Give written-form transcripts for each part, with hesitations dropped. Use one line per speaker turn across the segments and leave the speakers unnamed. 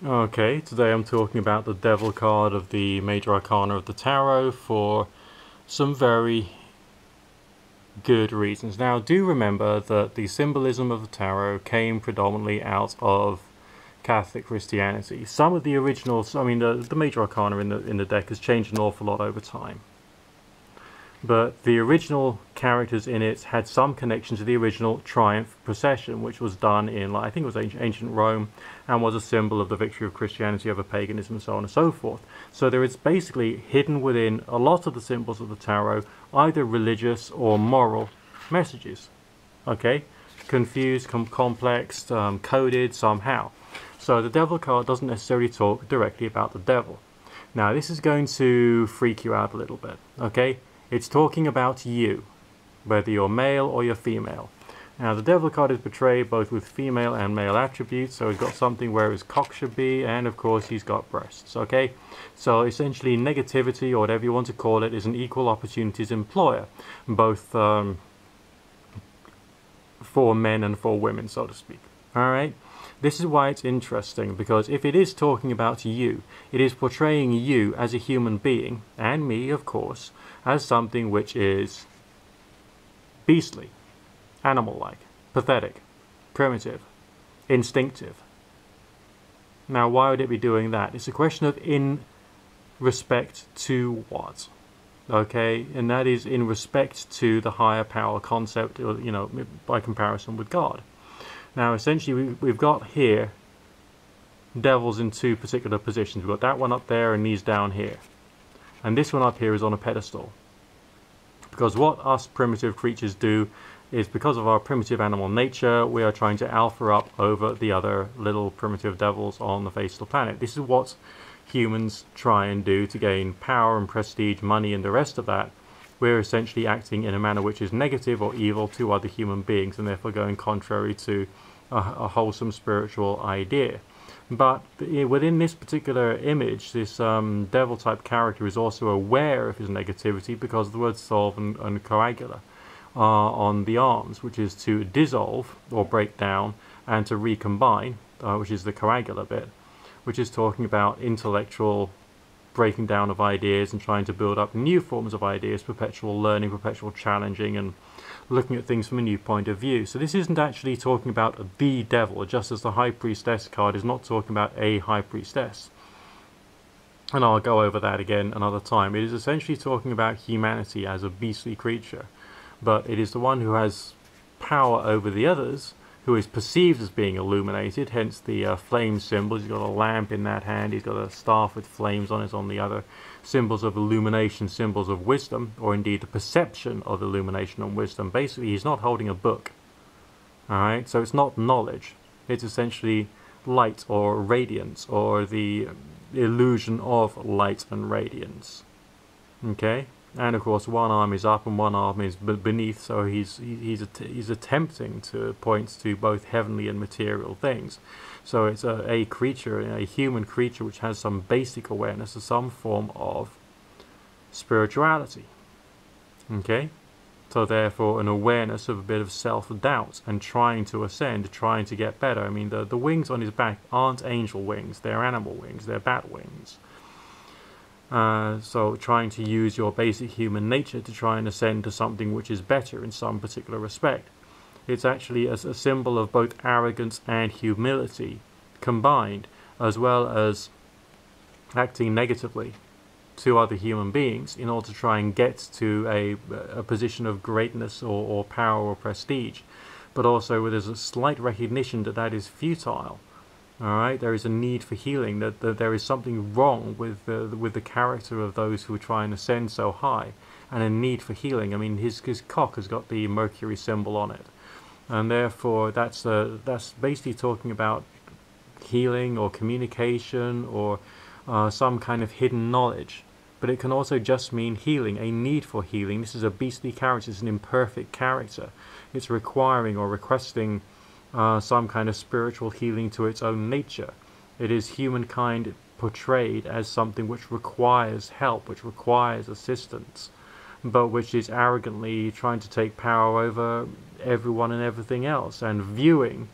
Okay, today I'm talking about the Devil card of the Major Arcana of the Tarot for some very good reasons. Now, do remember that the symbolism of the Tarot came predominantly out of Catholic Christianity. Some of the originals, I mean, the Major Arcana in the deck has changed an awful lot over time. But the original characters in it had some connection to the original Triumph procession, which was done in, I think it was ancient Rome, and was a symbol of the victory of Christianity over paganism and so on and so forth. So there is basically hidden within a lot of the symbols of the tarot either religious or moral messages. Okay? Confused, complex, coded somehow. So the Devil card doesn't necessarily talk directly about the devil. Now this is going to freak you out a little bit. Okay? It's talking about you, whether you're male or you're female. Now the Devil card is portrayed both with female and male attributes, so he's got something where his cock should be, and of course he's got breasts, okay? So essentially negativity, or whatever you want to call it, is an equal opportunities employer, both for men and for women, so to speak. Alright? This is why it's interesting, because if it is talking about you, it is portraying you as a human being, and me, of course, as something which is beastly, animal-like, pathetic, primitive, instinctive. Now, why would it be doing that? It's a question of in respect to what? Okay, and that is in respect to the higher power concept, you know, by comparison with God. Now, essentially, we've got here devils in two particular positions. We've got that one up there and these down here. And this one up here is on a pedestal. Because what us primitive creatures do is, because of our primitive animal nature, we are trying to alpha up over the other little primitive devils on the face of the planet. This is what humans try and do to gain power and prestige, money and the rest of that. We're essentially acting in a manner which is negative or evil to other human beings, and therefore going contrary to a wholesome spiritual idea. But within this particular image, this devil type character is also aware of his negativity because of the words solve and coagula on the arms, which is to dissolve or break down and to recombine, which is the coagula bit, which is talking about intellectual breaking down of ideas and trying to build up new forms of ideas, perpetual learning, perpetual challenging, and looking at things from a new point of view. So this isn't actually talking about the devil, just as the High Priestess card is not talking about a High Priestess. And I'll go over that again another time. It is essentially talking about humanity as a beastly creature, but it is the one who has power over the others, who is perceived as being illuminated, hence the flame symbol. He's got a lamp in that hand, he's got a staff with flames on it on the other. Symbols of illumination, symbols of wisdom, or indeed the perception of illumination and wisdom. Basically, he's not holding a book. Alright, so it's not knowledge. It's essentially light or radiance, or the illusion of light and radiance. Okay? And of course, one arm is up and one arm is beneath, so he's attempting to point to both heavenly and material things. So it's a creature, a human creature, which has some basic awareness of some form of spirituality. Okay? So therefore, an awareness of a bit of self-doubt and trying to ascend, trying to get better. I mean, the wings on his back aren't angel wings, they're animal wings, they're bat wings. So trying to use your basic human nature to try and ascend to something which is better in some particular respect. It's actually a symbol of both arrogance and humility combined, as well as acting negatively to other human beings in order to try and get to a position of greatness or power or prestige. But also there's a slight recognition that that is futile. Alright, there is a need for healing, that there is something wrong with the character of those who are trying to ascend so high, and a need for healing. I mean, his cock has got the Mercury symbol on it, and therefore that's basically talking about healing or communication or some kind of hidden knowledge. But it can also just mean healing, a need for healing. This is a beastly character, it's an imperfect character. It's requiring or requesting some kind of spiritual healing to its own nature. It is humankind portrayed as something which requires help, which requires assistance, but which is arrogantly trying to take power over everyone and everything else, and viewing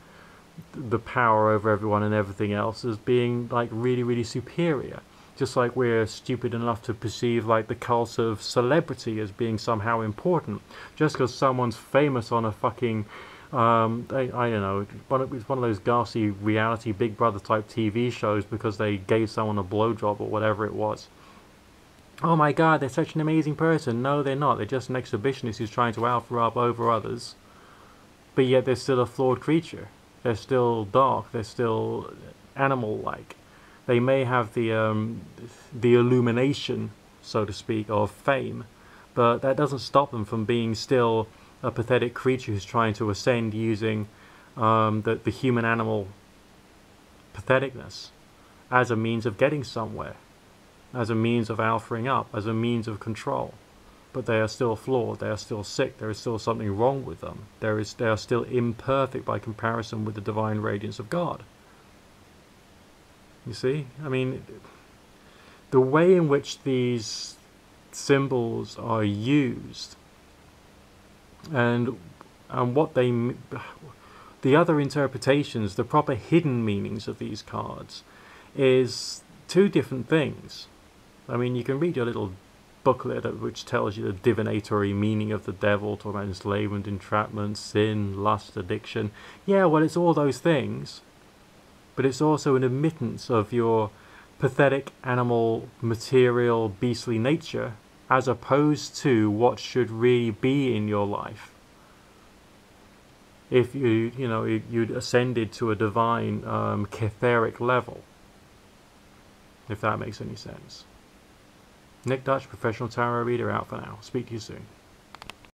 the power over everyone and everything else as being like really, really superior. Just like we're stupid enough to perceive like the cult of celebrity as being somehow important. Just because someone's famous on a fucking, I don't know, it's one of those ghastly reality Big Brother type TV shows because they gave someone a blowjob or whatever it was. Oh my god, they're such an amazing person. No, they're not. They're just an exhibitionist who's trying to alpha up over others. But yet they're still a flawed creature. They're still dark. They're still animal-like. They may have the illumination, so to speak, of fame, but that doesn't stop them from being still a pathetic creature who's trying to ascend using the human-animal patheticness as a means of getting somewhere, as a means of alphaing up, as a means of control. But they are still flawed, they are still sick, there is still something wrong with them. They are still imperfect by comparison with the divine radiance of God. You see? I mean, the way in which these symbols are used and what the other interpretations, the proper hidden meanings of these cards is two different things. I mean, you can read your little booklet which tells you the divinatory meaning of the devil, talking about enslavement, entrapment, sin, lust, addiction. Yeah, well, it's all those things. But it's also an admittance of your pathetic animal, material, beastly nature, as opposed to what should really be in your life. If you'd ascended to a divine, etheric level, if that makes any sense. Nick Dutch, professional tarot reader, out for now. Speak to you soon.